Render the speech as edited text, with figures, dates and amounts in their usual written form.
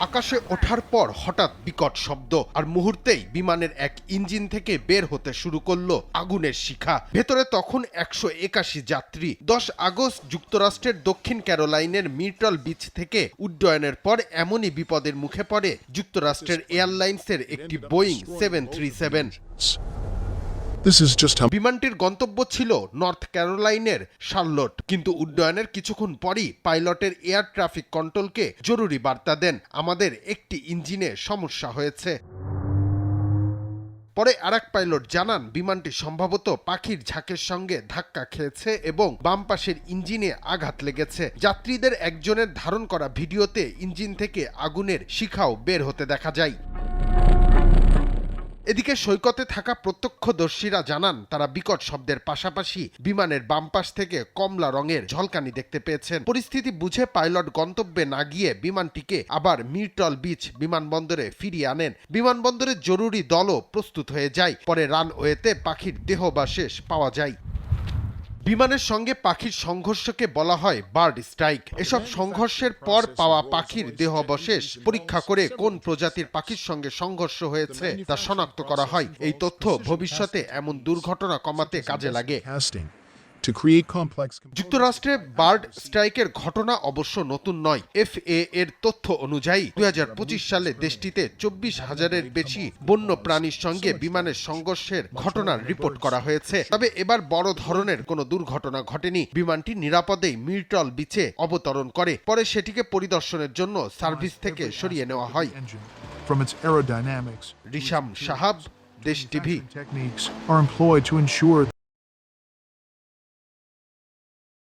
আকাশে ওঠার পর হঠাৎ বিকট শব্দ আর মুহূর্তেই বিমানের এক ইঞ্জিন থেকে বের হতে শুরু করলো আগুনের শিখা। ভেতরে তখন 181 যাত্রী। 10 আগস্ট যুক্তরাষ্ট্রের দক্ষিণ ক্যারোলাইনের মিরটল বিচ থেকে উড্ডয়নের পর এমনই বিপদের মুখে পড়ে যুক্তরাষ্ট্রের এয়ারলাইন্সের একটি বোয়িং 737। বিমানটির গন্তব্য ছিল নর্থ ক্যারোলাইনের শার্লট, কিন্তু উড্ডয়নের কিছুক্ষণ পরই পাইলটের এয়ার ট্রাফিক কন্ট্রোলকে জরুরি বার্তা দেন, আমাদের একটি ইঞ্জিনে সমস্যা হয়েছে। পরে আরেক পাইলট জানান বিমানটি সম্ভবত পাখির ঝাঁকের সঙ্গে ধাক্কা খেয়েছে এবং বাম পাশের ইঞ্জিনে আঘাত লেগেছে। যাত্রীদের একজনের ধারণ করা ভিডিওতে ইঞ্জিন থেকে আগুনের শিখাও বের হতে দেখা যায়। এদিকে সৈকতে থাকা প্রত্যক্ষদর্শীরা জানান তারা বিকট শব্দের পাশাপাশি বিমানের বাম পাশ থেকে কমলা রঙের ঝলকানি দেখতে পেয়েছেন। পরিস্থিতি বুঝে পাইলট গন্তব্যে না গিয়ে বিমানটিকে আবার মিরটল বিচ বিমানবন্দরে ফিরিয়ে আনেন। বিমানবন্দরের জরুরি দলও প্রস্তুত হয়ে যায়। পরে রানওয়েতে পাখির দেহাবশেষ পাওয়া যায়। বিমানের সঙ্গে পাখির সংঘর্ষকে বলা হয় বার্ড স্ট্রাইক। এসব সংঘর্ষের পর পাওয়া পাখির দেহাবশেষ পরীক্ষা করে কোন প্রজাতির পাখির সঙ্গে সংঘর্ষ হয়েছে তা শনাক্ত করা হয়। এই তথ্য ভবিষ্যতে এমন দুর্ঘটনা কমাতে কাজে লাগে। যুক্তরাষ্ট্রে বার্ড স্ট্রাইকের ঘটনা অবশ্য নতুন নয়। FAA এর তথ্য অনুযায়ী 2025 সালে দেশটিতে 24,000-এর বেশি বন্য প্রাণীর সঙ্গে বিমানের সংঘর্ষের ঘটনার রিপোর্ট করা হয়েছে। তবে এবার বড় ধরনের কোনো দুর্ঘটনা ঘটেনি। বিমানটি নিরাপদেই মিরটল বিচে অবতরণ করে। পরে সেটিকে পরিদর্শনের জন্য সার্ভিস থেকে সরিয়ে নেওয়া হয়। রিশাম সাহাব, দেশ টিভি।